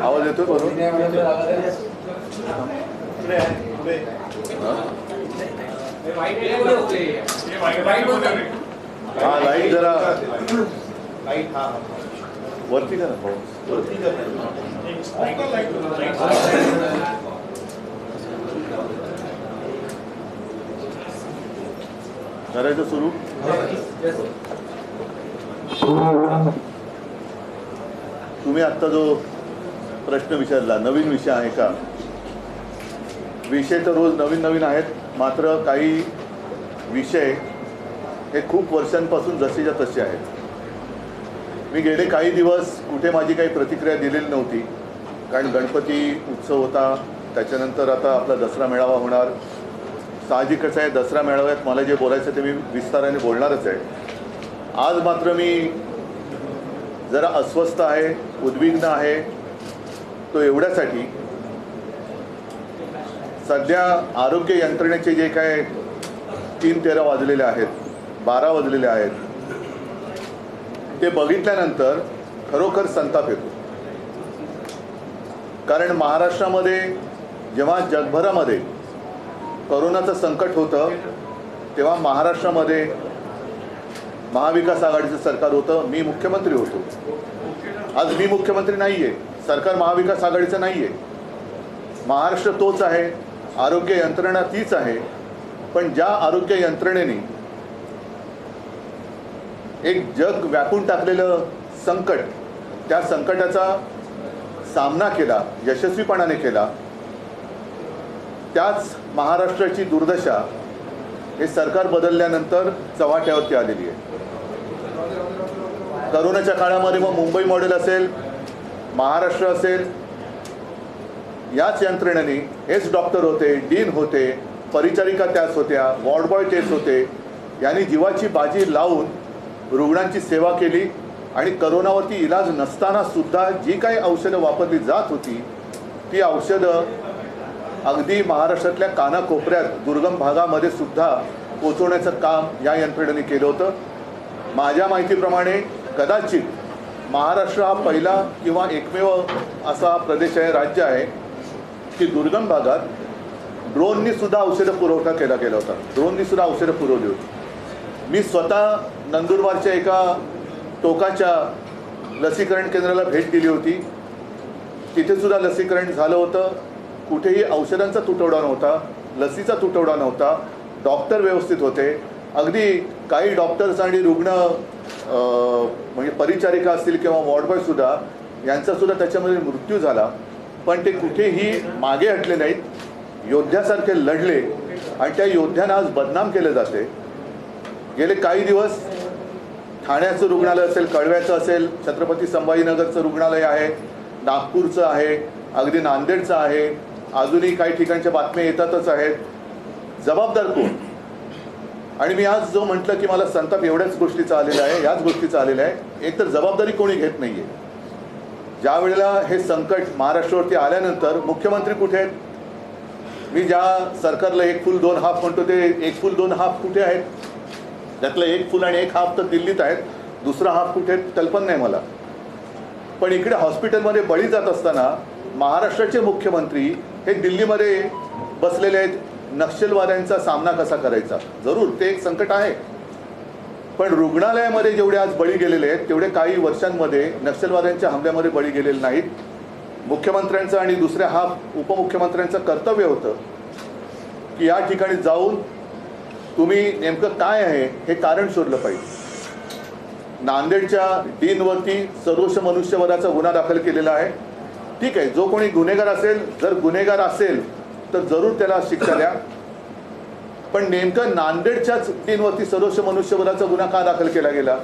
आवाज येतोय बरोबर? हा लाईट जरा लाईट हा वरती करा भाऊ. वरती करायचं सुरू. तुम्ही आत्ता जो प्रश्न विचारला नवीन विषय आहे का? विषय तर रोज नवीन नवीन आहेत, मात्र काही विषय हे खूप वर्षांपासून जसेच्या तसे आहेत. मी गेले काही दिवस कुठे माझी काही प्रतिक्रिया दिलेली नव्हती, कारण गणपती उत्सव होता, त्याच्यानंतर आता आपला दसरा मेळावा होणार. साहजिकच आहे, दसरा मेळाव्यात मला जे बोलायचं ते मी विस्ताराने बोलणारच आहे. आज मात्र मी जरा अस्वस्थ आहे, उद्विग्न आहे. तो एवढ्यासाठी, सध्या आरोग्य यंत्रणेचे जे काय 3:13 वाजलेले आहेत, 12 वाजलेले आहेत, ते बघितल्यानंतर खरोखर संताप येतो. कारण महाराष्ट्रामध्ये जेव्हा जगभरामध्ये कोरोनाचं संकट होतं तेव्हा महाराष्ट्रामध्ये महाविकास आघाडीचं सरकार होतं, मी मुख्यमंत्री होतो. आज मी मुख्यमंत्री नाही आहे, सरकार महाविकास आघाडीचं नाही आहे. महाराष्ट्र तोच आहे, आरोग्य यंत्रणा तीच आहे. पण ज्या आरोग्य यंत्रणेने एक जग व्यापून टाकलेलं संकट, त्या संकटाचा सामना केला, यशस्वीपणाने केला, त्याच महाराष्ट्राची दुर्दशा हे सरकार बदलल्यानंतर चव्हाट्यावरती आलेली आहे. करोनाच्या काळामध्ये मग मुंबई मॉडेल असेल, महाराष्ट्र असेल, याच यंत्रणेने हेच डॉक्टर होते, डीन होते, परिचारिका त्याच होत्या, वॉर्ड बॉय तेच होते, यांनी जीवाची बाजी लावून रुग्णांची सेवा केली. आणि करोनावरती इलाज नसताना सुद्धा जी काही औषधं वापरली जात होती ती औषधं अगदी महाराष्ट्रातल्या कानाकोपऱ्यात, दुर्गम भागामध्ये सुद्धा पोचवण्याचं काम या यंत्रणेने केलं होतं. माझ्या माहितीप्रमाणे कदाचित महाराष्ट्र हा पहिला किंवा एकमेव असा प्रदेश आहे, राज्य आहे की दुर्गम भागात ड्रोननी सुद्धा औषधं पुरवठा केला गेला होता. ड्रोननी सुद्धा औषधं पुरवली होती. मी स्वतः नंदुरबारच्या एका टोकाच्या लसीकरण केंद्राला भेट दिली होती. तिथे सुद्धा लसीकरण झालं होतं. कुठेही औषधांचा तुटवडा नव्हता, लसीचा तुटवडा नव्हता, डॉक्टर व्यवस्थित होते. अगदी काही डॉक्टर्स आणि रुग्ण म्हणजे परिचारिका असतील किंवा वॉर्ड बॉय सुद्धा, यांचासुद्धा त्याच्यामध्ये मृत्यू झाला. पण ते कुठेही मागे हटले नाहीत, योद्ध्यासारखे लढले. आणि त्या योद्ध्यांना आज बदनाम केलं जाते. गेले काही दिवस ठाण्याचं रुग्णालय असेल, कळव्याचं असेल, छत्रपती संभाजीनगरचं रुग्णालय आहे, नागपूरचं आहे, अगदी नांदेडचं आहे, अजूनही काही ठिकाणच्या बातम्या येतातच आहेत. जबाबदार कोण? आणि मी आज जो म्हटलं की मला संताप एवढ्याच गोष्टीचा आलेला आहे, याच गोष्टीचा आलेला आहे. एक तर जबाबदारी कोणी घेत नाही आहे. ज्या वेळेला हे संकट महाराष्ट्रावरती आल्यानंतर मुख्यमंत्री कुठे आहेत? मी ज्या सरकारला 1 फूल 2 हाफ म्हणतो ते 1 फूल 2 हाफ कुठे आहेत? त्यातलं 1 फूल आणि 1 हाफ तर दिल्लीत आहेत, दुसरा हाफ कुठे कल्पना नाही मला. पण इकडे हॉस्पिटलमध्ये बळी जात असताना महाराष्ट्राचे मुख्यमंत्री हे दिल्लीमध्ये बसलेले आहेत. नक्षलवाद्यांचा सामना कसा करायचा? जरूर ते एक संकट आहे, पण रुग्णालयामध्ये जेवढे आज बळी गेलेले आहेत तेवढे काही वर्षांमध्ये नक्षलवाद्यांच्या हमल्यामध्ये बळी गेलेले नाहीत. मुख्यमंत्र्यांचं आणि दुसऱ्या हाफ उपमुख्यमंत्र्यांचं कर्तव्य होतं की या ठिकाणी जाऊन तुम्ही नेमकं काय आहे हे कारण शोधलं पाहिजे. नांदेडच्या डीनवरती सर्वोच्च मनुष्यवधाचा गुन्हा दाखल केलेला आहे. ठीक आहे, जो कोणी गुन्हेगार असेल, जर गुन्हेगार असेल तर जरूर त्याला शिक्षा द्या. पण नेमकं नांदेडच्याच डीनवरती सर्वोच्च मनुष्यवधाचा गुन्हा का दाखल केला गेला?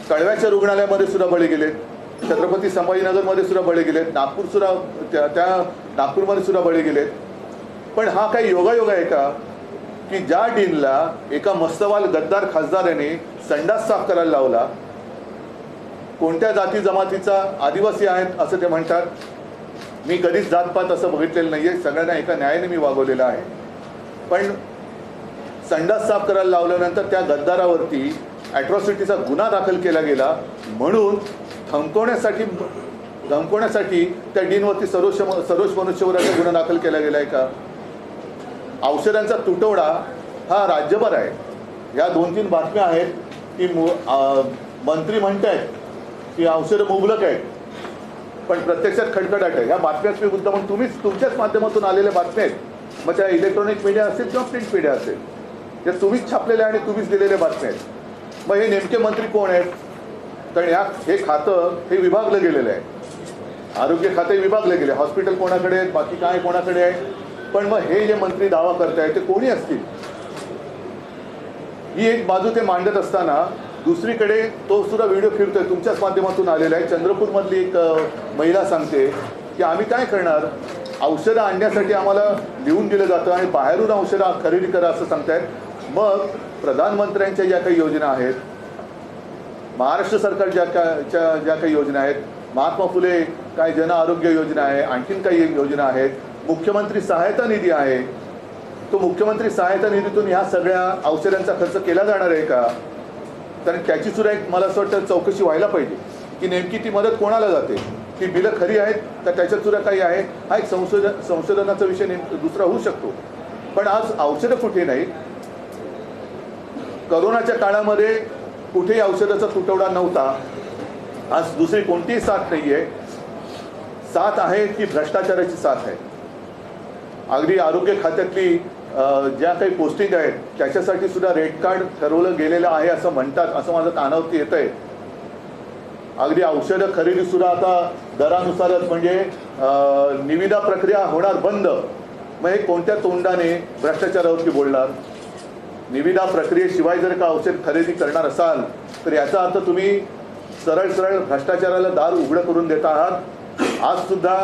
कळव्याच्या रुग्णालयामध्ये सुद्धा बळी गेलेत, छत्रपती संभाजीनगरमध्ये सुद्धा बळी गेलेत, नागपूर सुद्धा त्या नागपूरमध्ये सुद्धा बळी गेलेत. पण हा काही योगायोग आहे का की ज्या डीनला एका मस्तवाल गद्दार खासदाराने संडास साफ करायला लावला, कोणत्या जाती जमातीचा, आदिवासी आहेत असं ते म्हणतात. मी कधीच जातपात असं बघितलेलं नाही आहे, सगळ्यांना एका न्यायाने मी वागवलेलं आहे. पण संडास साफ करायला लावल्यानंतर त्या गद्दारावरती ॲट्रॉसिटीचा गुन्हा दाखल केला गेला म्हणून धमकवण्यासाठी त्या डीनवरती सरोज मनुष्यवधाचा गुन्हा दाखल केला गेला आहे का? औषधांचा तुटवडा हा राज्यभर आहे. या 2-3 बातम्या आहेत की मंत्री म्हणत आहेत की औषधं मुबलक आहेत, पण प्रत्यक्षात खडखडाट आहे. ह्या बातम्याच मी मुद्दा म्हणून तुमच्याच माध्यमातून आलेल्या बातम्या आहेत. मग त्या इलेक्ट्रॉनिक मीडिया असेल किंवा प्रिंट मीडिया असेल, त्या तुम्हीच छापलेल्या आणि तुम्हीच दिलेल्या बातम्या आहेत. मग हे नेमके मंत्री कोण आहेत? कारण हे खातं हे विभागलं गेलेलं आहे. आरोग्य खाते विभागले गेले, हॉस्पिटल कोणाकडे आहेत, बाकी काय कोणाकडे आहे. पण मग हे जे मंत्री दावा करतायत ते कोणी असतील? ही एक बाजू ते मांडत असताना दुसरीकडे तो सुद्धा व्हिडिओ फिरतोय, तुमच्याच माध्यमातून आलेला आहे. चंद्रपूरमधली एक महिला सांगते की आम्ही काय करणार, औषधं आणण्यासाठी आम्हाला लिहून दिलं जातं आणि बाहेरून औषधं खरेदी करा असं सांगतायत. मग प्रधानमंत्र्यांच्या ज्या काही योजना आहेत, महाराष्ट्र सरकार ज्या काही योजना आहेत, महात्मा फुले काय जन आरोग्य योजना आहे, आणखीन काही योजना आहेत, मुख्यमंत्री सहायता निधी आहे, तो मुख्यमंत्री सहायता निधीतून ह्या सगळ्या औषधांचा खर्च केला जाणार आहे का? कारण त्याची सुद्धा एक मला असं वाटतं चौकशी व्हायला पाहिजे की नेमकी ती मदत कोणाला जाते, ती बिलं खरी आहेत तर त्याच्यात सुद्धा काही आहे. हा एक संशोधनाचा विषय दुसरा होऊ शकतो. पण आज औषधं कुठे नाही. करोनाच्या काळामध्ये कुठेही औषधाचा तुटवडा नव्हता. आज दुसरी कोणतीही साथ नाही आहे. साथ आहे ती भ्रष्टाचाराची साथ आहे. अगदी आरोग्य खात्यातली ज्या काही पोस्टिंग आहेत त्याच्यासाठी सुद्धा रेट कार्ड ठरवलं गेलेलं आहे असं म्हणतात, असं माझं कानावरती येत आहे. अगदी औषधं खरेदी सुद्धा आता दरानुसारच, म्हणजे निविदा प्रक्रिया होणार बंद. मग हे कोणत्या तोंडाने भ्रष्टाचारावरती बोलणार? निविदा प्रक्रियेशिवाय जर का औषध खरेदी करणार असाल तर याचा अर्थ तुम्ही सरळ भ्रष्टाचाराला दार उघडं करून देत आहात. आज सुद्धा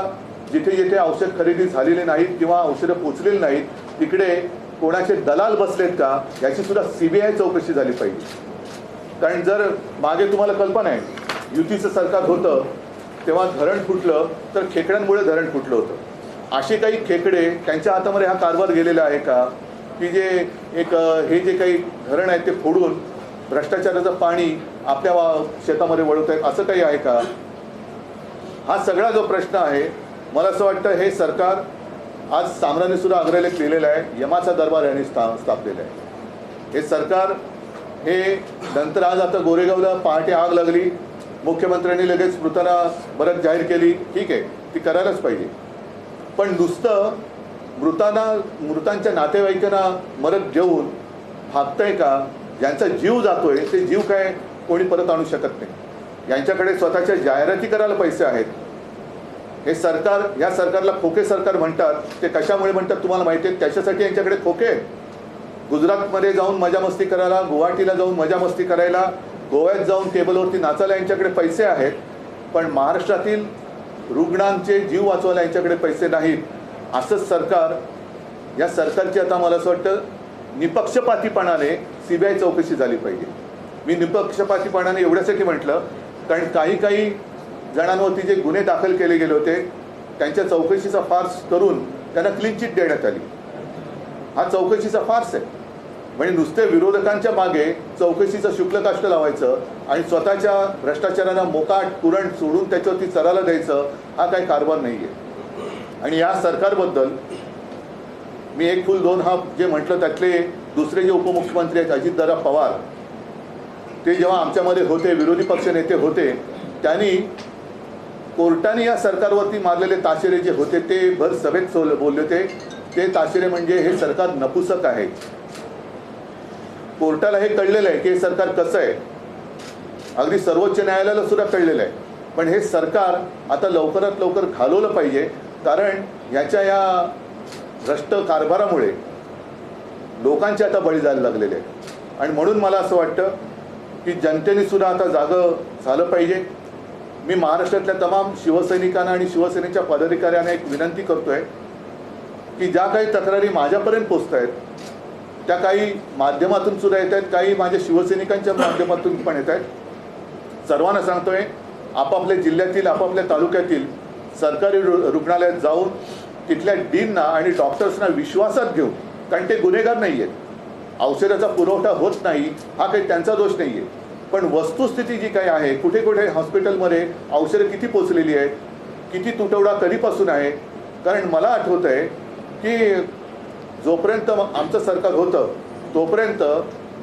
जिथे जिथे औषध खरेदी झालेली नाहीत किंवा औषधं पोचलेली नाहीत तिकडे कोणाचे दलाल बसलेत का याची सुद्धा CBI चौकशी झाली पाहिजे. कारण जर मागे तुम्हाला कल्पना आहे युतीचं सरकार होतं तेव्हा धरण फुटलं तर खेकड्यांमुळे धरण फुटलं होतं. असे काही खेकडे त्यांच्या हातामध्ये हा कारभार गेलेला आहे का की जे हे जे काही धरण आहेत ते फोडून भ्रष्टाचाराचं पाणी आपल्या शेतामध्ये वळवत आहेत, असं काही आहे का? हा सगळा जो प्रश्न आहे, मला असं वाटतं हे सरकार आज सामराने सुद्धा अग्रलेख लिहिलेला आहे, यमाचा दरबार यांनी स्थापलेला आहे. हे सरकार हे नंतर आज आता गोरेगावला पहाटे आग लागली, मुख्यमंत्र्यांनी लगेच मरत जाहीर केली, ठीक आहे, ती करायलाच पाहिजे. पण नुसतं मृतांच्या नातेवाईकांना मदत देऊन भागतंय का? ज्यांचा जीव जातोय ते जीव काय कोणी परत आणू शकत नाही. यांच्याकडे स्वतःच्या जाहिराती करायला पैसे आहेत. हे सरकार, या सरकारला खोके सरकार म्हणतात. ते कशामुळे म्हणतात तुम्हाला माहिती आहे? त्याच्यासाठी यांच्याकडे खोके आहेत. गुजरातमध्ये जाऊन मजामस्ती करायला, गुवाहाटीला जाऊन मजामस्ती करायला, गोव्यात जाऊन टेबलवरती नाचायला यांच्याकडे पैसे आहेत. पण महाराष्ट्रातील रुग्णांचे जीव वाचवायला यांच्याकडे पैसे नाहीत. असंच सरकार, या सरकारची आता मला असं वाटतं निपक्षपातीपणाने CBI चौकशी झाली पाहिजे. मी निपक्षपातीपणाने एवढ्यासाठी म्हटलं कारण काही जणांवरती जे गुन्हे दाखल केले गेले होते त्यांच्या चौकशीचा फार्स करून त्यांना क्लीन चिट देण्यात आली. हा चौकशीचा फार्स आहे. म्हणजे नुसते विरोधकांच्या मागे चौकशीचं शुक्लकाष्ट लावायचं आणि स्वतःच्या भ्रष्टाचारांना मोकाट कुरंट सोडून त्याच्यावरती चराला द्यायचं, हा काही कारभार नाही आहे. आणि या सरकारबद्दल मी एक फुल दोन हाफ जे म्हटलं त्यातले दुसरे जे उपमुख्यमंत्री आहेत अजितदादा पवार, ते जेव्हा आमच्यामध्ये होते, विरोधी पक्ष नेते होते, त्यांनी कोर्टाने या सरकारवरती मारलेले ताशेरे जे होते ते भर सभेत बोलले होते. ते ताशेरे म्हणजे हे सरकार नपुसक आहे. कोर्टाला हे कळलेलं आहे की हे सरकार कसं आहे. अगदी सर्वोच्च न्यायालयाला सुद्धा कळलेलं आहे. पण हे सरकार आता लवकरात लवकर घालवलं पाहिजे, कारण याच्या या भ्रष्ट कारभारामुळे लोकांचे आता बळी जायला लागलेले आहेत. आणि म्हणून मला असं वाटतं की जनतेने सुद्धा आता जागं झालं पाहिजे. मी महाराष्ट्रातल्या तमाम शिवसैनिकांना आणि शिवसेनेच्या पदाधिकाऱ्यांना एक विनंती करतोय की ज्या काही तक्रारी माझ्यापर्यंत पोहोचत आहेत त्या काही माध्यमातून सुद्धा येत आहेत, काही माझ्या शिवसैनिकांच्या माध्यमातून पण येत आहेत. सर्वांना सांगतोय आपापल्या जिल्ह्यातील, आपापल्या तालुक्यातील सरकारी रुग्णालयात जाऊन तिथल्या डीनना आणि डॉक्टर्सना विश्वासात घेऊन, कारण ते गुन्हेगार नाही आहेत, औषधाचा पुरवठा होत नाही हा काही त्यांचा दोष नाही आहे, पण वस्तुस्थिती जी काही आहे, कुठे कुठे हॉस्पिटलमध्ये औषधं किती पोचलेली आहेत, किती तुटवडा कधीपासून आहे. कारण मला आठवतं आहे की जोपर्यंत आमचं सरकार होतं तोपर्यंत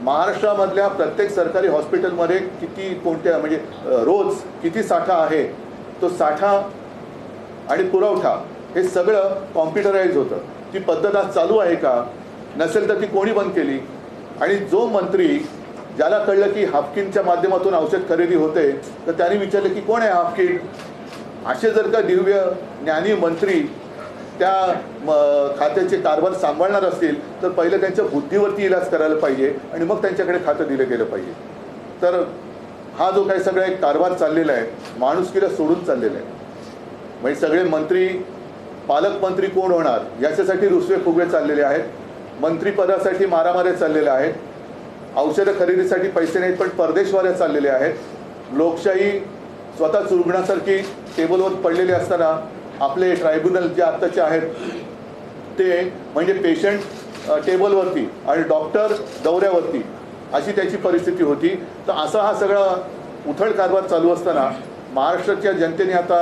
महाराष्ट्रामधल्या प्रत्येक सरकारी हॉस्पिटलमध्ये किती कोणत्या म्हणजे रोज किती साठा आहे, तो साठा आणि पुरवठा हे सगळं कॉम्प्युटराईज होतं. ती पद्धत आज चालू आहे का? नसेल तर ती कोणी बंद केली? आणि जो मंत्री ज्याला कळलं की हाफकिनच्या माध्यमातून औषध खरेदी होते तर त्यांनी विचारलं की कोण आहे हाफकिन? असे जर का दिव्य ज्ञानी मंत्री त्या खात्याचे कारभार सांभाळणार असतील तर पहिलं त्यांच्या बुद्धीवरती इलाज करायला पाहिजे आणि मग त्यांच्याकडे खातं दिलं गेलं पाहिजे. तर हा जो काही सगळा एक कारभार चाललेला आहे माणुसकीला सोडून चाललेला आहे. म्हणजे सगळे मंत्री पालकमंत्री कोण होणार याच्यासाठी रुसवे फुगवे चाललेले आहेत. मंत्रीपदासाठी मारामाऱ्या चाललेल्या आहेत. औषधं खरेदीसाठी पैसे नाहीत पण परदेशवाऱ्या चाललेल्या आहेत. लोकशाही स्वतःच रुग्णासारखी टेबलवर पडलेले असताना आपले ट्रायब्युनल जे आत्ताचे आहेत ते म्हणजे पेशंट टेबलवरती आणि डॉक्टर दौऱ्यावरती अशी त्याची परिस्थिती होती. तर असा हा सगळा उथळ कारभार चालू असताना महाराष्ट्राच्या जनतेने आता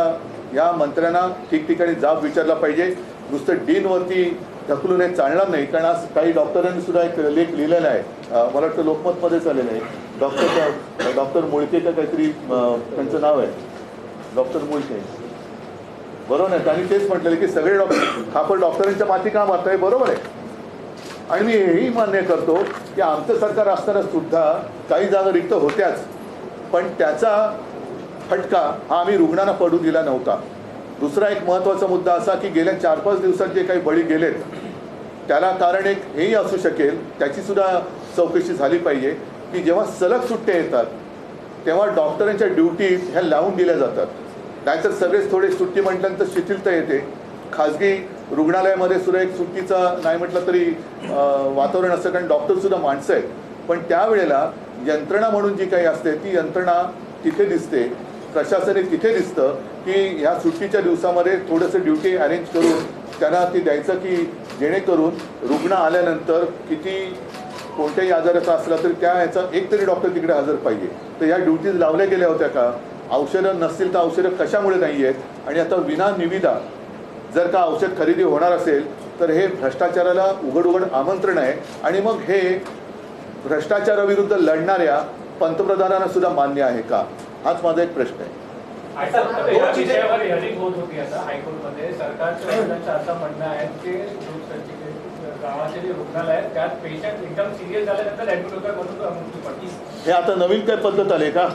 या मंत्र्यांना ठिकठिकाणी जाब विचारला पाहिजे. नुसतं डीनवरती ढकलून हे चालणार नाही. कारण आज काही डॉक्टरांनी सुद्धा एक लेख लिहिलेला आहे, मला वाटतं लोकमतमध्येच आलेलं आहे. डॉक्टर मुळके का काहीतरी त्यांचं नाव आहे, डॉक्टर मुळके, बरोबर आहे. त्यांनी तेच म्हटलेलं की सगळे डॉक्टर आपण डॉक्टरांच्या माती का मारताय, बरोबर आहे. आणि मी हेही मान्य करतो की आमचं सरकार असताना सुद्धा काही जागा रिक्त होत्याच, पण त्याचा फटका हा आम्ही रुग्णांना पडू दिला नव्हता. दुसरा एक महत्त्वाचा मुद्दा असा की गेल्या 4-5 दिवसात जे काही बळी गेलेत त्याला कारण एक हेही असू शकेल, त्याचीसुद्धा चौकशी झाली पाहिजे की जेव्हा सलग सुट्ट्या येतात तेव्हा डॉक्टरांच्या ड्युटीज ह्या लावून दिल्या जातात. नाहीतर सगळेच थोडे सुट्टी म्हटल्यानंतर शिथिलता येते. खाजगी रुग्णालयामध्ये सुद्धा एक सुट्टीचा नाही म्हटलं तरी वातावरण असतं, कारण डॉक्टरसुद्धा माणसं आहेत. पण त्यावेळेला यंत्रणा म्हणून जी काही असते ती यंत्रणा तिथे दिसते, प्रशासन तिथे दिसतं की ह्या सुट्टीच्या दिवसामध्ये थोडंसं ड्युटी अरेंज करून त्यांना ती द्यायचं की जेणेकरून रुग्ण आल्यानंतर किती कोणत्याही आजाराचा असला तरी त्या ह्याचा एक तरी डॉक्टर तिकडे हजर पाहिजे. तर ह्या ड्युटीज लावल्या गेल्या होत्या का? औषधं नसतील तर औषधं कशामुळे नाही आहेत? आणि आता विना निविदा जर का औषध खरेदी होणार असेल तर हे भ्रष्टाचाराला उघड आमंत्रण आहे. आणि मग हे भ्रष्टाचाराविरुद्ध लढणाऱ्या पंतप्रधानांना सुद्धा मान्य आहे का? हाच माझा एक प्रश्न आहे. विषयावर हिअरिंग होत होती आता हायकोर्टमध्ये. सरकारच्या असं म्हणणं आहे की गावाचे जे रुग्णालय आहेत त्यात पेशंट एकदम सिरियस झाल्यानंतर ऍडमिट होतात म्हणून मृत्यू पडते. हे आता नवीन काय पद्धत आली का?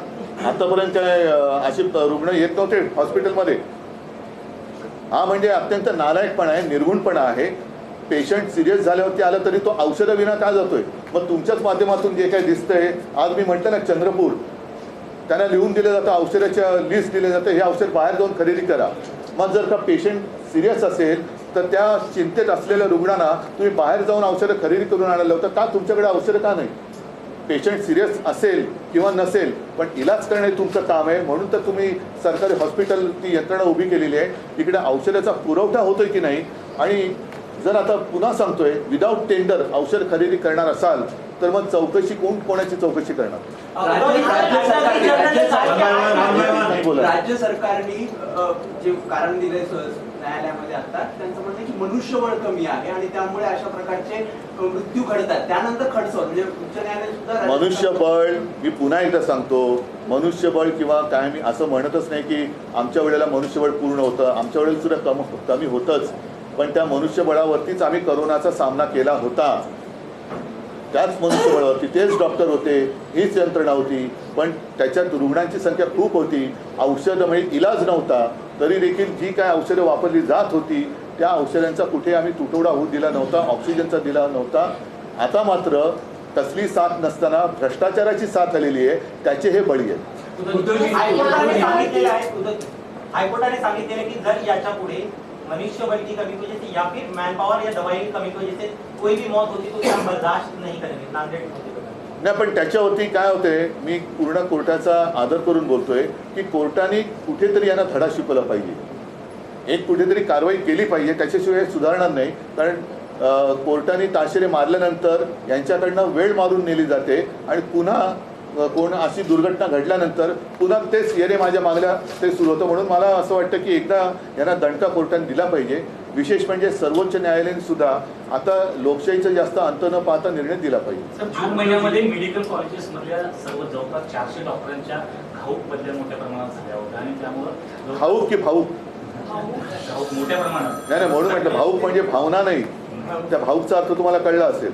आतापर्यंत काय असे रुग्ण येत नव्हते हॉस्पिटलमध्ये? हा म्हणजे अत्यंत नालायकपणा आहे, निर्गुणपणा आहे. पेशंट सिरियस झाल्यावरती आलं तरी तो औषधाविना का जातोय? मग तुमच्याच माध्यमातून जे काही दिसतंय, आज मी म्हटलं ना चंद्रपूर, त्यांना लिहून दिलं जातं, औषधाच्या लिस्ट दिलं जातं, हे औषध बाहेर जाऊन खरेदी करा. मग जर का पेशंट सिरियस असेल तर त्या चिंतेत असलेल्या रुग्णांना तुम्ही बाहेर जाऊन औषधं खरेदी करून आणायला होतं का? तुमच्याकडे औषधं का नाही? पेशंट सिरियस असेल किंवा नसेल पण इलाज करणे तुमचं काम आहे. म्हणून तर तुम्ही सरकारी हॉस्पिटल ती यंत्रणा उभी केलेली आहे. तिकडे औषधाचा पुरवठा होतोय की नाही? आणि जर आता पुन्हा सांगतोय विदाऊट टेंडर औषध खरेदी करणार असाल तर मग चौकशी कोणाची चौकशी करणार? राज्य सरकारने जे कारण दिले न्यायालयामध्ये आता त्यांचं म्हणणं की मनुष्यबळ कमी आहे आणि त्यामुळे अशा प्रकारचे मृत्यू घडतात. त्यानंतर खडसर म्हणजे उच्च न्यायालय सुद्धा मनुष्यबळ, मी पुन्हा एकदा सांगतो, मनुष्यबळ किंवा काय मी असं म्हणतच नाही की आमच्या वेळेला मनुष्यबळ पूर्ण होतं. आमच्या वेळेला सुद्धा कमी होतंच, पण त्या मनुष्यबळावरतीच आम्ही करोनाचा सामना केला होता. त्याच मनुष्यबळावरती तेच डॉक्टर होते, हीच यंत्रणा होती. पण त्याच्यात रुग्णांची संख्या खूप होती, औषधं म्हणजे इलाज नव्हता. तरी देखील जी काय औषधं वापरली जात होती त्या औषधांचा कुठे आम्ही तुटवडा होऊ दिला नव्हता, ऑक्सिजनचा दिला नव्हता. आता मात्र कसली साथ नसताना भ्रष्टाचाराची साथ आलेली आहे, त्याचे हे बळी आहेत. हाईकोर्टाने सांगितलेलं की जर याच्या पुढे मनुष्यबळ की कमी की वजह से या फिर मैन पावर या दवाई की कमी की वजह से कोई भी मौत होती तो क्या बर्दाश्त नहीं करेंगे नांदेड़ नाही. पण त्याच्यावरती काय होते, मी पूर्ण कोर्टाचा आदर करून बोलतोय की कोर्टाने कुठेतरी यांना धडा शिकवला पाहिजे, एक कुठेतरी कारवाई केली पाहिजे. त्याच्याशिवाय सुधारणार नाही. कारण कोर्टाने ताशेरे मारल्यानंतर यांच्याकडनं वेळ मारून नेली जाते आणि पुन्हा कोण अशी दुर्घटना घडल्यानंतर पुन्हा तेच येणे माझ्या मागल्या ते सुरू होतं. म्हणून मला असं वाटतं की एकदा यांना दणका कोर्टाने दिला पाहिजे. विशेष म्हणजे सर्वोच्च न्यायालयाने सुद्धा आता लोकशाहीचा जास्त अंत न पाहता निर्णय दिला पाहिजे. सर, जून महिन्यामध्ये मेडिकल कॉलेजेसमधल्या सर्व जवळपास 400 डॉक्टरांच्या घाऊक बदल्या मोठ्या प्रमाणात झाल्या होत्या आणि त्यामुळं भाऊक की भाऊक घाऊक मोठ्या प्रमाणात नाही म्हणून म्हटलं भाऊक म्हणजे भावना नाही. त्या भाऊकचा अर्थ तुम्हाला कळला असेल.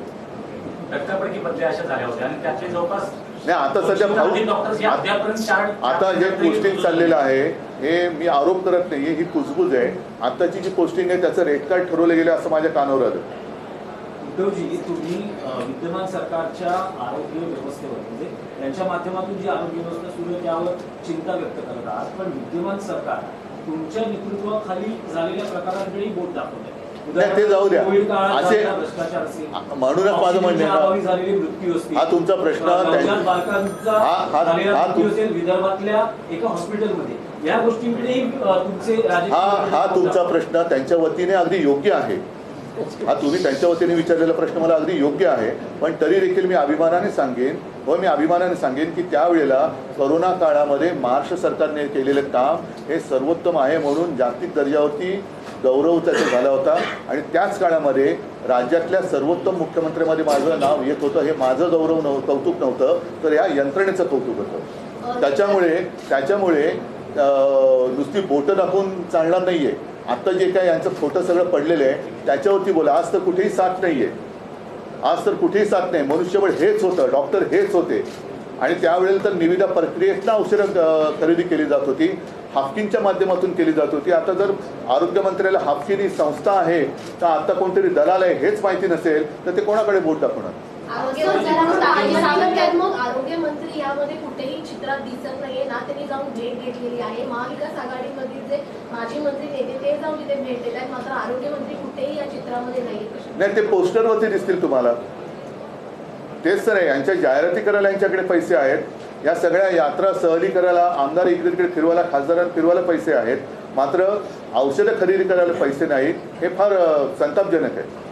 रक्तापडकी बदल्या अशा झाल्या होत्या आणि त्यातले जवळपास नाही आता सध्या डॉक्टर्स या अद्यापर्यंत आता जे पोस्टिंग चाललेलं आहे हे मी आरोप करत नाही, ही कुजबूज आहे. आताची जी पोस्टिंग आहे त्याचं रेट कार्ड ठरवलं गेलं असं माझ्या कानावर आलं. उद्धवजी, तुम्ही विद्यमान सरकारच्या आरोग्य व्यवस्थेवर म्हणजे त्यांच्या माध्यमातून जी आरोग्य व्यवस्था सुरू आहे त्यावर चिंता व्यक्त करत आहात, पण विद्यमान सरकार तुमच्या नेतृत्वाखाली झालेल्या प्रकारांकडे बोट दाखवत आहे. नाही ते जाऊ द्या. असे भ्रष्टाचार असेल, म्हणूनच माझं म्हणणं आहे झालेली मृत्यू असतील, हा तुमचा प्रश्न नवजात बालकांचा झालेला मृत्यू असेल विदर्भातल्या एका हॉस्पिटलमध्ये, या गोष्टींकडे तुमचे हा तुमचा प्रश्न त्यांच्या वतीने अगदी योग्य आहे. हा तुम्ही त्यांच्या वतीने विचारलेला प्रश्न मला अगदी योग्य आहे. पण तरी देखील मी अभिमानाने सांगेन की त्यावेळेला करोना काळामध्ये महाराष्ट्र सरकारने केलेलं काम हे सर्वोत्तम आहे म्हणून जागतिक दर्जावरती गौरव त्याचा झाला होता. आणि त्याच काळामध्ये राज्यातल्या सर्वोत्तम मुख्यमंत्र्यांमध्ये माझं नाव येत होतं. हे माझं कौतुक नव्हतं तर या यंत्रणेचं कौतुक होतं. त्याच्यामुळे नुसती बोटं दाखवून चालणार नाही आहे. आत्ता जे काय यांचं खोटं सगळं पडलेलं आहे त्याच्यावरती बोला. आज तर कुठेही साथ नाही आहे. मनुष्यबळ हेच होतं, डॉक्टर हेच होते. आणि त्यावेळेला तर निविदा प्रक्रियेतनं औषधं खरेदी केली जात होती, हाफकिनच्या माध्यमातून केली जात होती. आता जर आरोग्यमंत्र्याला हाफकिन ही संस्था आहे तर आता कोणतरी दलाल आहे हेच माहिती नसेल तर ते कोणाकडे बोट दाखवणार. आरोग्यमंत्री यामध्ये कुठेही चित्रात दिसत नाहीये ना. त्यांनी जाऊन भेट घेतलेली आहे. महाविकास आघाडीमधील जे माजी मंत्री नेते ते जाऊन तिथे भेट देत आहेत, मात्र आरोग्यमंत्री कुठेही या चित्रामध्ये नाही. ते पोस्टरवरती दिसतील तुम्हाला. तेच तर आहे, यांच्या जाहिराती करायला यांच्याकडे पैसे आहेत. या सगळ्या यात्रा सहली करायला, आमदार इकडे तिकडे फिरवायला, खासदारांना फिरवायला पैसे आहेत, मात्र औषधं खरेदी करायला पैसे नाहीत. हे फार संतापजनक आहे.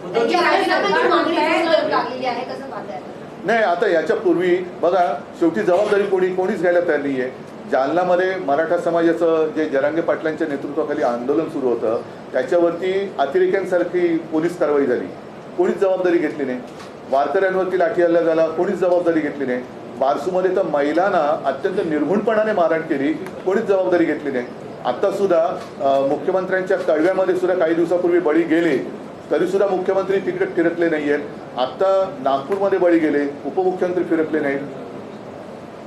नाही आता याच्यापूर्वी बघा शेवटी जबाबदारी कोणीच घ्यायला तयार नाही आहे. जालनामध्ये मराठा समाजाचं जे जरांगे पाटलांच्या नेतृत्वाखाली आंदोलन सुरू होतं त्याच्यावरती अतिरेक्यांसारखी पोलीस कारवाई झाली, कोणीच जबाबदारी घेतली नाही. वारकऱ्यांवरती लाठी हल्ला झाला, कोणीच जबाबदारी घेतली नाही. बारसूमध्ये तर महिलांना अत्यंत निर्घुणपणाने मारहाण केली, कोणीच जबाबदारी घेतली नाही. आता सुद्धा मुख्यमंत्र्यांच्या कळव्यामध्ये सुद्धा काही दिवसापूर्वी बळी गेले तरी सुद्धा मुख्यमंत्री तिकडे फिरकले नाही आहेत. आत्ता नागपूरमध्ये बळी गेले, उपमुख्यमंत्री फिरकले नाहीत.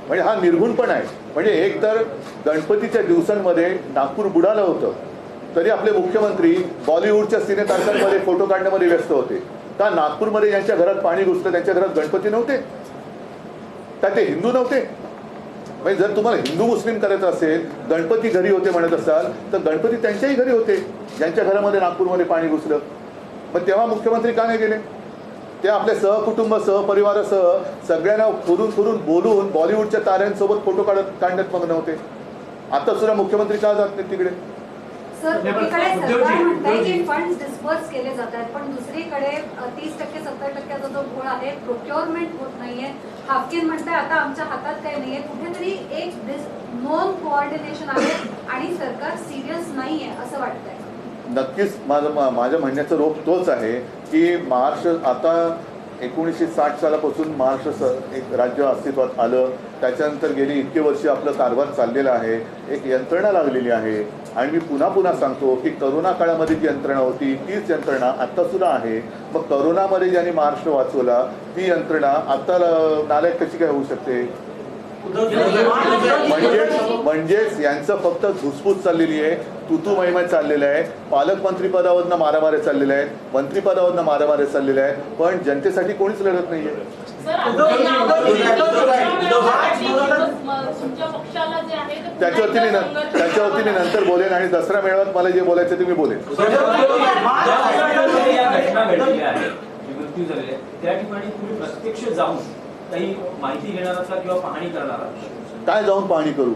म्हणजे हा निर्घुणपणा आहे. म्हणजे एक तर गणपतीच्या दिवसांमध्ये नागपूर बुडालं होतं तरी आपले मुख्यमंत्री बॉलिवूडच्या सिनेतारकांमध्ये फोटो काढण्यामध्ये व्यस्त होते. का नागपूरमध्ये ज्यांच्या घरात पाणी घुसलं त्यांच्या घरात गणपती नव्हते का? ते हिंदू नव्हते? म्हणजे जर तुम्हाला हिंदू मुस्लिम करायचं असेल, गणपती घरी होते म्हणत असाल तर गणपती त्यांच्याही घरी होते ज्यांच्या घरामध्ये नागपूरमध्ये पाणी घुसलं. मग तेव्हा मुख्यमंत्री का नाही गेले? ते आपल्या सहकुटुंब सहपरिवारासह सगळ्यांना फिरून बोलून बॉलिवूडच्या ताऱ्यांसोबत फोटो काढण्यात मग्न होते. आता सुद्धा मुख्यमंत्री का जात नाही तिकडे? सर, एकीकडे सरकार म्हणताय की फंड डिस्पर्स केले जात आहेत, पण दुसरीकडे 30% 70%चा जो घोळ आहे प्रोक्युअरमेंट होत नाहीये. हाफकिन म्हणताय आता आमच्या हातात काही नाहीये. कुठेतरी एक नॉन कोऑर्डिनेशन आहे आणि सरकार सिरियस नाहीये असं वाटतंय. नक्कीच माझ्या म्हणण्याचा रोख तोच आहे की महाराष्ट्र आता 1960 सालापासून महाराष्ट्र एक राज्य अस्तित्वात आलं. त्याच्यानंतर गेली इतके वर्ष आपलं कारभार चाललेला आहे, एक यंत्रणा लागलेली आहे. आणि मी पुन्हा सांगतो की करोना काळामध्ये जी यंत्रणा होती तीच यंत्रणा आत्तासुद्धा आहे. मग करोनामध्ये ज्यांनी महाराष्ट्र वाचवला ती यंत्रणा आत्ता नालायक कशी काय होऊ शकते? म्हणजेच यांचं फक्त धुसफूस चाललेली आहे, तुतू महिमा चाललेला आहे. पालकमंत्रीपदावरनं मारामाऱ्या चाललेल्या आहेत, मंत्रिपदावरनं मारामाऱ्या चाललेल्या आहेत, पण जनतेसाठी कोणीच लढत नाहीये. त्याच्यावरती मी नंतर बोलेन आणि दसरा मेळाव्यात मला जे बोलायचं ते मी बोलेन. मृत्यू झालेले त्या ठिकाणी तुम्ही प्रत्यक्ष जाऊन काही माहिती घेणार असाल किंवा पाहणी करणार आहात? काय जाऊन पाहणी करू?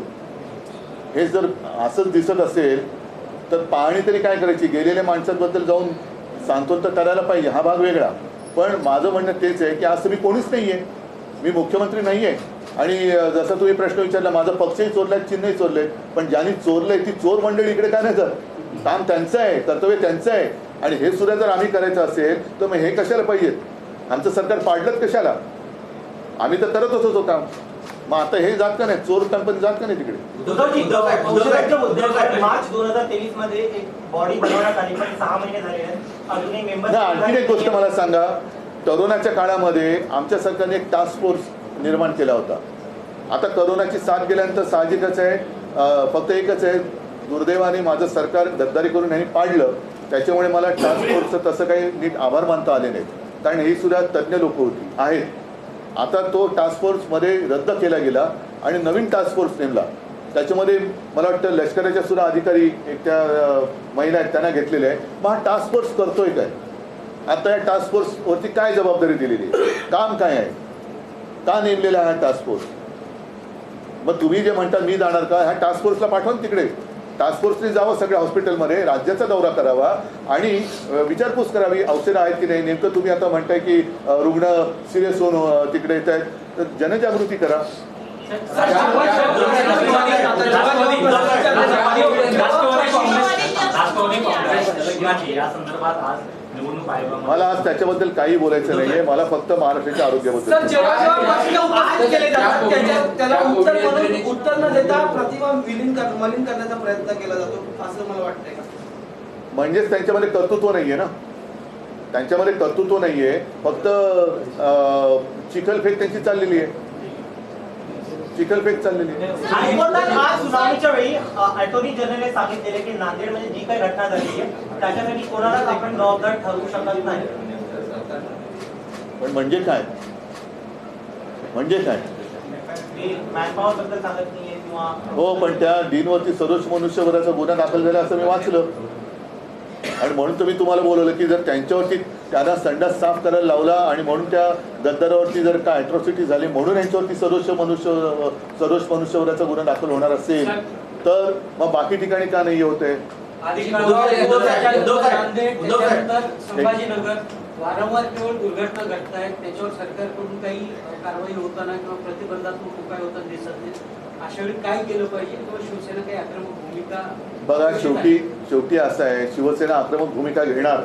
हे जर असंच दिसत असेल तर पाहणी तरी काय करायची? गेलेल्या माणसांबद्दल जाऊन सांत्वन तर करायला पाहिजे, हा भाग वेगळा. पण माझं म्हणणं तेच आहे की आज तुम्ही कोणीच नाही आहे, मी मुख्यमंत्री नाही आहे. आणि जसं तुम्ही प्रश्न विचारला, माझं पक्षही चोरलाय, चिन्हही चोरले, पण ज्यांनी चोरलंय ती चोर मंडळी इकडे काय नाही जात. काम त्यांचं आहे, कर्तव्य त्यांचं आहे. आणि हे सुद्धा जर आम्ही करायचं असेल तर मग हे कशाला पाहिजेत, आमचं सरकार पाडलंच कशाला, आम्ही तर करतच होतो काम. मग आता हे जात का नाही, चोर कंपनी जात का नाही तिकडे. मार्च 2023 मध्ये एक बॉडी बनवण्यात आली, पण 6 महिने झाले आहेत, अजूनही मेंबर. आणखी एक गोष्ट मला सांगा, करोनाच्या काळामध्ये आमच्या सरकारने एक टास्क फोर्स निर्माण केला होता. आता करोनाची साथ गेल्यानंतर साहजिकच आहे, फक्त एकच आहे, दुर्दैवाने माझं सरकार गद्दारी करून यांनी पाडलं. त्याच्यामुळे मला टास्क फोर्सचं तसं काही नीट आभार मानता आले नाहीत, कारण ही सुद्धा तज्ज्ञ लोक होती आहेत. आता तो टास्क फोर्समध्ये रद्द केला गेला आणि नवीन टास्क फोर्स नेमला. त्याच्यामध्ये मला वाटतं लष्कराच्या सुद्धा अधिकारी एक त्या महिला आहेत त्यांना घेतलेले आहे. मग हा टास्क फोर्स करतोय काय, आता या टास्क फोर्सवरती काय जबाबदारी दिलेली आहे, काम काय आहे, का नेमलेला आहे हा टास्क फोर्स. मग तुम्ही जे म्हणता मी जाणार का, ह्या टास्क फोर्सला पाठवा तिकडे. टास्क फोर्सने जावं सगळ्या हॉस्पिटलमध्ये, राज्याचा दौरा करावा आणि विचारपूस करावी औषधं आहेत की नाही. नेमकं तुम्ही आता म्हणताय की रुग्ण सिरियस होऊन तिकडे येत आहेत, तर जनजागृती करा. मला आज त्याच्याबद्दल काही बोलायचं नाहीये, मला फक्त महाराष्ट्राच्या आरोग्याबद्दल. त्याला उत्तर न देता प्रतिभा मलिन करण्याचा प्रयत्न केला जातो असं मला वाटतंय का. म्हणजेच त्यांच्यामध्ये कर्तृत्व नाहीये ना, त्यांच्यामध्ये कर्तृत्व नाहीये, फक्त चिखलफेक त्यांची चाललेली आहे, चिखलफेक चाललेली आहे. हायकोर्टात आज सुनावणीच्या वेळी अटॉर्नी जनरलने सांगितलेले की नांदेडमध्ये जी काही घटना झाली आहे त्याच्यासाठी कोणालाच आपण जबाबदार ठरवू शकत नाही. पण म्हणजे काय, म्हणजे काय, मॅनपॉवर बद्दल सांगत नाहीये किंवा. हो, पण त्या डीनवरती सदोष मनुष्यवधाचा गुन्हा दाखल झाला असं मी वाचलं. आणि म्हणून तर मी तुम्हाला बोलवलं की जर त्यांच्यावरती त्यांना संडास साफ करायला लावला आणि म्हणून त्या गद्दारावरती जर काय अॅट्रॉसिटी झाली म्हणून यांच्यावरती सदोष मनुष्यवधाचा गुन्हा दाखल होणार असेल तर मग बाकी ठिकाणी का नाही होते. संभाजीनगर वारंवार केवळ दुर्घटना घडत आहेत, त्याच्यावर सरकारकडून काही कारवाई होताना किंवा प्रतिबंधात्मक उपाय होताना दिसत नाही. अशा वेळी काय केलं पाहिजे किंवा शिवसेना काही आक्रमक भूमिका. बघा, शेवटी असं आहे, शिवसेना आक्रमक भूमिका घेणार,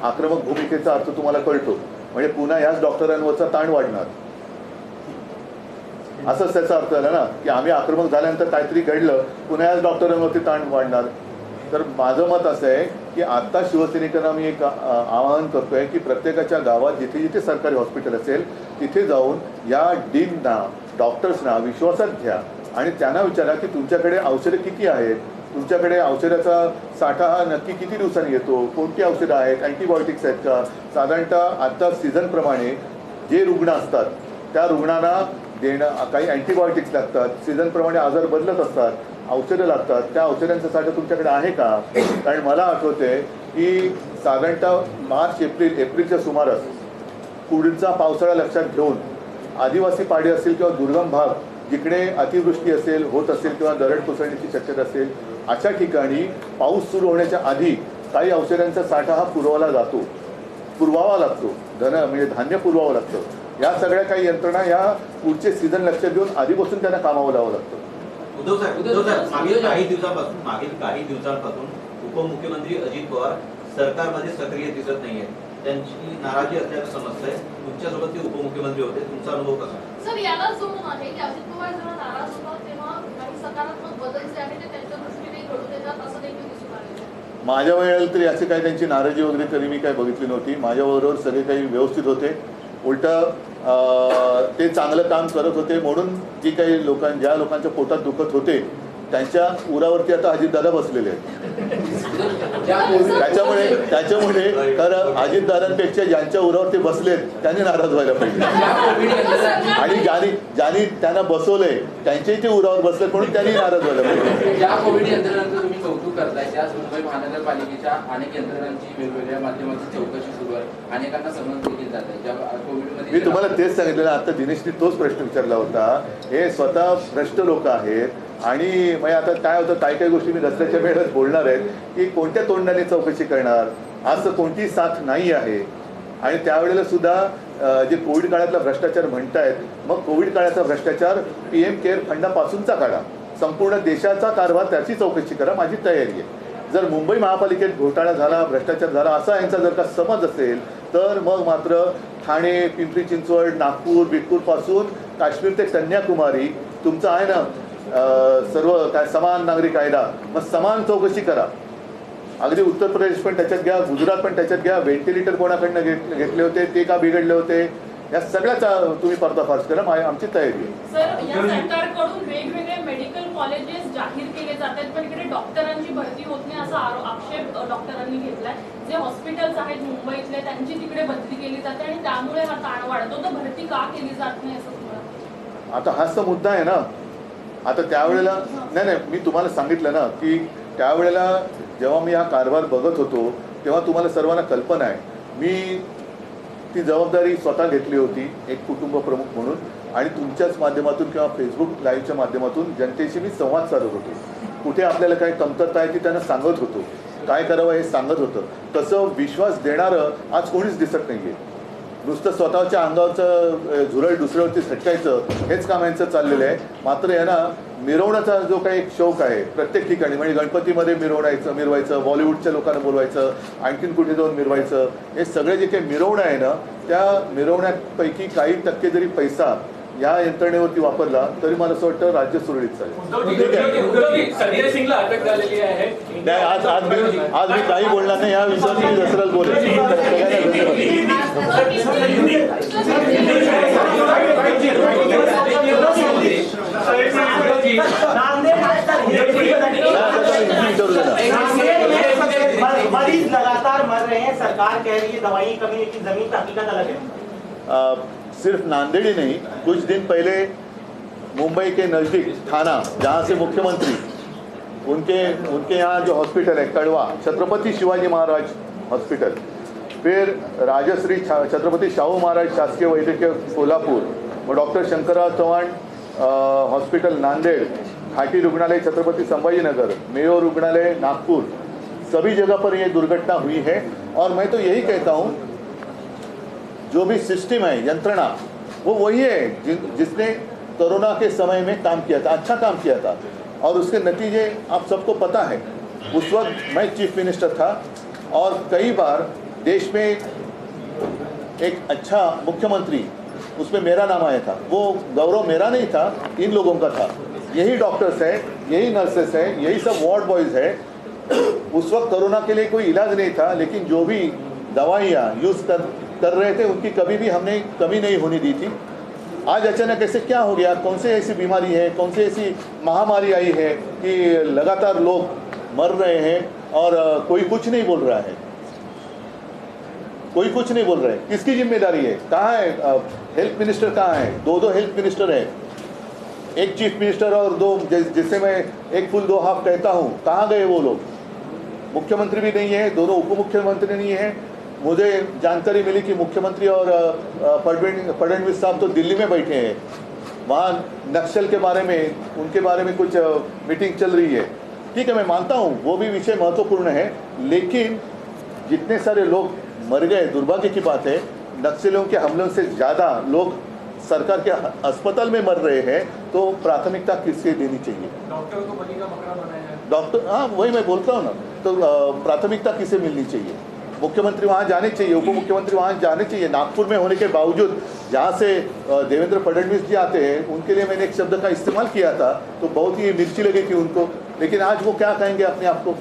आक्रमक भूमिकेचा अर्थ तुम्हाला कळतो, म्हणजे पुन्हा याच डॉक्टरांवरचा ताण वाढणार, असंच त्याचा अर्थ झाला ना की आम्ही आक्रमक झाल्यानंतर काहीतरी घडलं, पुन्हा याच डॉक्टरांवरती ताण वाढणार. तर माझं मत असं आहे की आता शिवसैनिकांना मी एक आवाहन करतोय की प्रत्येकाच्या गावात जिथे जिथे सरकारी हॉस्पिटल असेल तिथे जाऊन या डीनना, डॉक्टर्सना विश्वासात घ्या आणि त्यांना विचारा की तुमच्याकडे औषधं किती आहेत, तुमच्याकडे औषधाचा साठा हा नक्की किती दिवसांनी येतो, कोणती औषधं आहेत, अँटीबायोटिक्स आहेत का. साधारणतः आत्ता सीझनप्रमाणे जे रुग्ण असतात त्या रुग्णांना देणं, काही अँटीबायोटिक्स लागतात, सीझनप्रमाणे आजार बदलत असतात, औषधं लागतात, त्या औषधांचा साठा तुमच्याकडे आहे का. कारण मला आठवते की साधारणतः मार्च एप्रिलच्या सुमारास पुढचा पावसाळा लक्षात घेऊन आदिवासी पाडे असतील किंवा दुर्गम भाग जिकडे अतिवृष्टी असेल होत असेल किंवा दरड कोसळण्याची शक्यता असेल अशा ठिकाणी पाऊस सुरू होण्याच्या आधी काही औषधांचा साठा हा पुरवावा लागतो, म्हणजे धान्य पुरवावं लागतं. या सगळ्या काही यंत्रणा या पुढचे सीझन लक्षात घेऊन आधीपासून त्यांना कामावं लावावं लागतं. उद्धव साहेब, मागील काही दिवसांपासून उपमुख्यमंत्री अजित पवार सरकारमध्ये सक्रिय दिसत नाहीये, त्यांची नाराजी असल्याचं समजतंय. तुमच्यासोबत ते उपमुख्यमंत्री होते, तुमचा अनुभव कसा. सर, याला जोडून आहे की अजित पवार जेव्हा नाराज होतात तेव्हा काही सकारात्मक बदल जे आहे ते त्यांच्या दृष्टीने घडून येतात असं देखील दिसून आलेलं. माझ्या वेळेला तरी असे काही त्यांची नाराजी वगैरे कधी मी काही बघितली नव्हती. माझ्याबरोबर सगळे काही व्यवस्थित होते, उलट ते चांगलं काम करत होते. म्हणून जी काही ज्या लोकांच्या पोटात दुखत होते त्यांच्या उरावरती आता अजितदादा बसलेले आहेत. त्याच्यामुळे खरं अजितदादांपेक्षा ज्यांच्या उरावरती बसलेत त्यांनी नाराज व्हायला पाहिजे आणि ज्यांनी त्यांना बसवलंय त्यांच्याही ते उरावर बसलेत म्हणून त्यांनी नाराज व्हायला पाहिजे. ज्या कोविड यंत्रणांचं तुम्ही कौतुक करताय त्याच मुंबई महानगरपालिकेच्या अनेक यंत्रणांची वेगवेगळ्या माध्यमाची चौकशी सुरू आहे, अनेकांना समज दिली जात आहे. ज्या कोविडमध्ये मी तुम्हाला तेच सांगितलेलं, आता दिनेशनी तोच प्रश्न विचारला होता. हे स्वतः भ्रष्ट लोक आहेत आणि मग आता काय होतं, काही काही गोष्टी मी रस्त्याच्या वेळेस बोलणार आहेत की कोणत्या तोंडाने चौकशी करणार, आज तर कोणतीही साथ नाही आहे. आणि त्यावेळेला सुद्धा जे कोविड काळातला भ्रष्टाचार म्हणतायत, मग कोविड काळाचा भ्रष्टाचार PM केअर फंडापासूनचा काढा, संपूर्ण देशाचा कारभार त्याची चौकशी करा, माझी तयारी आहे. जर मुंबई महापालिकेत घोटाळा झाला, भ्रष्टाचार झाला असा यांचा जर का समज असेल तर मग मात्र ठाणे, पिंपरी चिंचवड, नागपूर, बीडपूरपासून काश्मीर ते कन्याकुमारी तुमचं आहे ना सर्व काय समान नागरी कायदा, मग समान चौकशी करा. अगदी उत्तर प्रदेश पण त्याच्यात घ्या, गुजरात पण त्याच्यात घ्या. व्हेंटिलेटर कोणाकडनं घेतले होते, ते का बिघडले होते, या सगळ्याचा तुम्ही पर्दाफाश करा, आमची तयारी आहे. सर, या सरकारकडून वेगवेगळे मेडिकल कॉलेजेस जाहीर केले जातात, पण इकडे डॉक्टरांची भरती होत नाही असा आक्षेप डॉक्टरांनी घेतलाय. जे हॉस्पिटल्स आहेत मुंबईतले त्यांची तिकडे बदली केली जाते आणि त्यामुळे हा ताण वाढतो. तर भरती का केली जात नाही असं तुम्हाला? आता हाच तर मुद्दा आहे ना. आता त्यावेळेला नाही, मी तुम्हाला सांगितलं ना की त्यावेळेला जेव्हा मी हा कारभार बघत होतो तेव्हा तुम्हाला सर्वांना कल्पना आहे, मी ती जबाबदारी स्वतः घेतली होती एक कुटुंब प्रमुख म्हणून, आणि तुमच्याच माध्यमातून किंवा फेसबुक लाईव्हच्या माध्यमातून जनतेशी मी संवाद साधत होतो. कुठे आपल्याला काही कमतरता आहे ती त्यांना सांगत होतो, काय करावं हे सांगत होतं. तसं विश्वास देणारं आज कोणीच दिसत नाही आहे. नुसतं स्वतःच्या अंगावरचं झुरळ दुसऱ्यावरती झटकायचं हेच काम यांचं चाललेलं आहे. मात्र यांना मिरवण्याचा जो काही एक शौक आहे प्रत्येक ठिकाणी, म्हणजे गणपतीमध्ये मिरवायचं, बॉलिवूडच्या लोकांना बोलवायचं, आणखीन कुठे जाऊन मिरवायचं, हे सगळे जे काही मिरवणं आहे ना, त्या मिरवण्यापैकी काही टक्के जरी पैसा या यंत्रणेवरती वापरला तरी मला असं वाटतं राज्य सुरळीत चालेल. संजय सिंगला अटक झालेली आहे. आज मी काही बोलणार नाही, या विषयावर मी दसऱ्याला बोलेन. मरीज लगातार मर रहे हैं, सरकार कह रही है दवाई कमी है कि जमीन पर हकीकत अलग है. सिर्फ नांदेड़ ही नहीं, कुछ दिन पहले मुंबई के नज़दीक थाना, जहाँ से मुख्यमंत्री उनके यहाँ जो हॉस्पिटल है कड़वा, छत्रपति शिवाजी महाराज हॉस्पिटल, फिर राजश्री छत्रपति शाहू महाराज शासकीय वैद्यकीय कोल्हापुर, डॉक्टर शंकरराव चव्हाण हॉस्पिटल नांदेड़, घाटी रुग्णालय छत्रपति संभाजीनगर, मेयो रुग्णालय नागपुर, सभी जगह पर ये दुर्घटना हुई है. और मैं तो यही कहता हूँ, जो भी सिस्टम है, यंत्रणा, वो वही है जिसने कोरोना के समय में काम किया था, अच्छा काम किया था, और उसके नतीजे आप सबको पता है. उस वक्त मैं चीफ मिनिस्टर था और कई बार देश में एक अच्छा मुख्यमंत्री, उसमें मेरा नाम आया था. वो गौरव मेरा नहीं था, इन लोगों का था. यही डॉक्टर्स है, यही नर्सेस है, यही सब वार्ड बॉयज़ है. उस वक्त कोरोना के लिए कोई इलाज नहीं था, लेकिन जो भी दवाइयाँ यूज़ कर रहे थे उनकी कभी भी हमने कमी नहीं होने दी थी. आज अचानक ऐसे क्या हो गया, कौन सी ऐसी बीमारी है, कौन सी ऐसी महामारी आई है कि लगातार लोग मर रहे हैं और कोई कुछ नहीं बोल रहा है, कोई कुछ नहीं बोल रहा है. किसकी जिम्मेदारी है? कहाँ है हेल्थ मिनिस्टर? कहाँ है? दो हेल्थ मिनिस्टर है, एक चीफ मिनिस्टर और दो, जिससे मैं एक फुल दो हाफ कहता हूँ. कहाँ गए वो लोग? मुख्यमंत्री भी नहीं है, दोनों उप मुख्यमंत्री नहीं है. मुझे जानकारी मिली कि मुख्यमंत्री और फडणवीस साहब तो दिल्ली में बैठे हैं, वहाँ नक्सल के बारे में, उनके बारे में कुछ मीटिंग चल रही है. ठीक है, मैं मानता हूँ वो भी विषय महत्वपूर्ण है, लेकिन जितने सारे लोग मर गए, दुर्भाग्य की बात है, नक्सलियों के हमलों से ज़्यादा लोग सरकार के अस्पताल में मर रहे हैं, तो प्राथमिकता किससे देनी चाहिए? डॉक्टर को बलि का बकरा बनाया है. डॉक्टर, हाँ वही मैं बोलता हूँ ना, तो प्राथमिकता किसे मिलनी चाहिए? मुख्यमंत्री वहाँ जाने चाहिए, उप मुख्यमंत्री वहाँ जाने चाहिए. नागपुर में होने के बावजूद जहाँ से देवेंद्र फडणवीस जी आते हैं, उनके लिए मैंने एक शब्द का इस्तेमाल किया था तो बहुत ही मिर्ची लगी थी उनको, लेकिन आज वो क्या कहेंगे अपने आप को?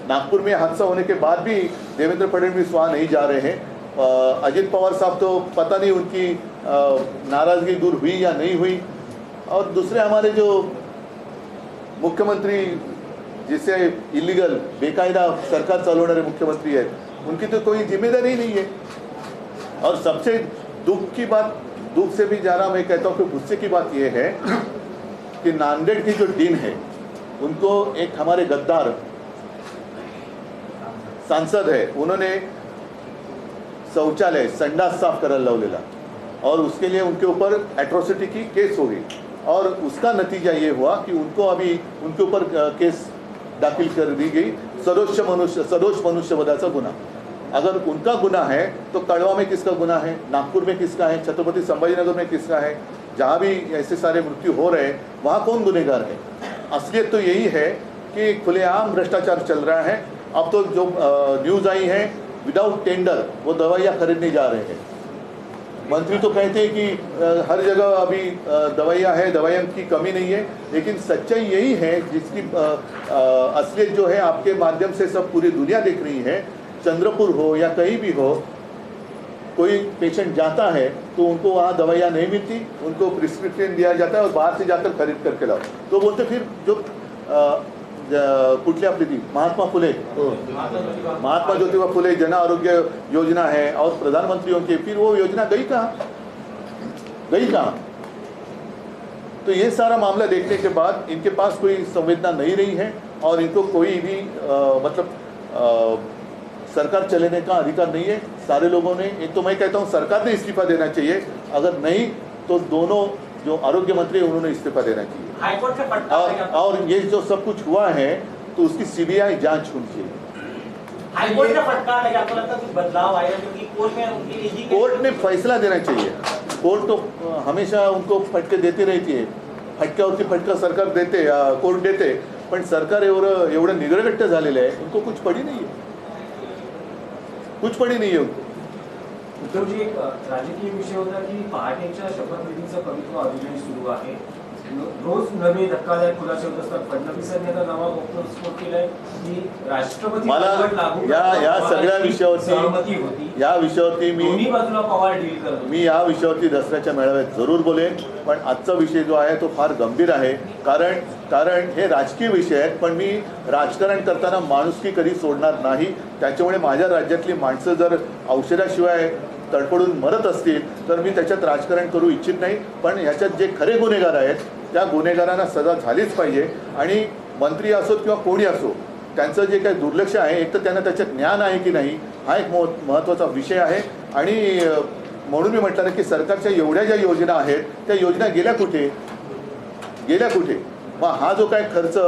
नागपुर में हादसा होने के बाद भी देवेंद्र फडणवीस वहाँ नहीं जा रहे हैं. अजित पवार साहब तो पता नहीं उनकी नाराज़गी दूर हुई या नहीं हुई. और दूसरे हमारे जो मुख्यमंत्री, जिसे इलीगल बेकायदा सरकार चलवणारे मुख्यमंत्री हैं, उनकी तो कोई जिम्मेदारी नहीं है. और सबसे दुख से भी ज़्यादा मैं कहता हूँ कि गुस्से की बात यह है कि नांदेड़ की जो डीन है, उनको एक हमारे गद्दार सांसद है, उन्होंने शौचालय संडास साफ करायला लावलेला, और उसके लिए उनके ऊपर एट्रोसिटी की केस हो गई. और उसका नतीजा ये हुआ कि उनको अभी उनके ऊपर केस दाखिल कर दी गई, सदोष मनुष्यवधाचा गुन्हा. अगर उनका गुना है तो कड़वा में किसका गुना है, नागपुर में किसका है, छत्रपति संभाजीनगर में किसका है, जहाँ भी ऐसे सारे मृत्यु हो रहे हैं वहाँ कौन गुनहगार है। असलियत तो यही है कि खुलेआम भ्रष्टाचार चल रहा है। अब तो जो न्यूज़ आई है विदाउट टेंडर वो दवाइयाँ खरीदने जा रहे हैं। मंत्री तो कहते हैं कि हर जगह अभी दवाइयाँ है, दवाइयों की कमी नहीं है, लेकिन सच्चाई यही है जिसकी असलियत जो है आपके माध्यम से सब पूरी दुनिया देख रही है। चंद्रपुर हो या कहीं भी हो, कोई पेशेंट जाता है तो उनको वहाँ दवाइयाँ नहीं मिलती, उनको प्रिस्क्रिप्शन दिया जाता है और बाहर से जाकर खरीद करके लाओ। तो बोलते फिर जो कुठली आपली ती महात्मा ज्योतिबा फुले जन आरोग्य योजना है और प्रधानमंत्रियों की, फिर वो योजना गई कहाँ? तो ये सारा मामला देखने के बाद इनके पास कोई संवेदना नहीं रही है और इनको कोई भी सरकार चलाने का अधिकार नहीं है। सारे लोगों ने, एक तो मैं कहता हूँ सरकार ने इस्तीफा देना चाहिए, अगर नहीं तो दोनों जो आरोग्य मंत्री है उन्होंने इस्तीफा देना चाहिए। हाईकोर्ट से फटकार और ये जो सब कुछ हुआ है तो उसकी सीबीआई जांच होनी चाहिए। हाईकोर्ट से फटकार लगे, आपको लगता है कुछ बदलाव आएगा? क्योंकि कोर्ट में उनकी निजी कोर्ट ने फैसला देना चाहिए। कोर्ट तो हमेशा उनको फटके देती रहती है, फटक्यावरती फटका सरकार देते, कोर्ट देते, पण सरकार एवढं निगरगट्ट झालेलं आहे, उनको कुछ पडी नाही है, कुछ पडी नाही है उनको। उद्धवजी, एक राजकीय विषय होता की पहाटेच्या शपथविधीचं कवित्व अभिनय सुरू आहे। रोज नवे धक्कादायक खुलासे होत असतात। फडणवीसांनी आता नवा घटस्फोट केलाय की राष्ट्रपती मला या सगळ्या विषयावरती दोन्ही बाजूला पवार डील करतो। मी या विषयावरती दसऱ्याच्या मेळाव्यात जरूर बोलेन, पण आजचा विषय जो आहे तो फार गंभीर आहे। कारण हे राजकीय विषय आहेत, पण मी राजकारण करताना माणुसकी कधी सोडणार नाही। त्याच्यामुळे माझ्या राज्यातली माणसं जर औषधाशिवाय तडफडून मरत असतील तर मी त्याच्यात राजकारण करू इच्छित नाही। पण ह्याच्यात जे खरे गुन्हेगार आहेत त्या गुन्हेगारांना सजा झालीच पाहिजे। आणि मंत्री असोत किंवा कोणी असो, त्यांचं जे काही दुर्लक्ष आहे, एक तर त्यांना त्याच्यात ज्ञान आहे की नाही हा एक महत्त्वाचा विषय आहे। आणि म्हणून मी म्हटलं की सरकारच्या एवढ्या ज्या योजना आहेत त्या योजना गेल्या कुठे? मग हा जो काय खर्च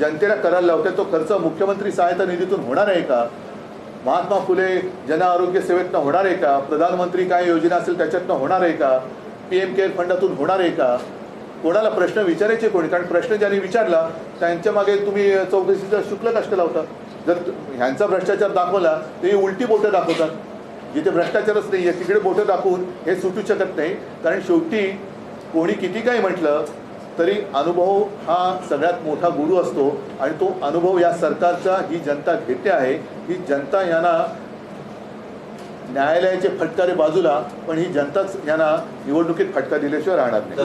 जनतेला करायला लावतात तो खर्च मुख्यमंत्री सहायता निधीतून होणार आहे का? महात्मा फुले जन आरोग्य सेवेतनं होणार आहे का? प्रधानमंत्री काय योजना असेल त्याच्यातनं होणार आहे का? PM केअर फंडातून होणार आहे का? कोणाला प्रश्न विचारायचे कोणी? कारण प्रश्न ज्यांनी विचारला त्यांच्या मागे तुम्ही चौकशीचा शुल्क कष्ट लावता। जर ह्यांचा भ्रष्टाचार दाखवला तर हे उलटी बोटं दाखवतात, जिथे भ्रष्टाचारच नाही आहे तिकडे बोटं दाखवून हे सुटू शकत नाही। कारण शेवटी कोणी किती काही म्हटलं तरी अनुभव हा सगळ्यात मोठा गुरु असतो आणि तो अनुभव या सरकारचा ही जनता घेते आहे। ही जनता यांना न्यायालयाचे फटकारे बाजूला, पण ही जनताच यांना निवडणुकीत फटका दिल्याशिवाय राहणार नाही।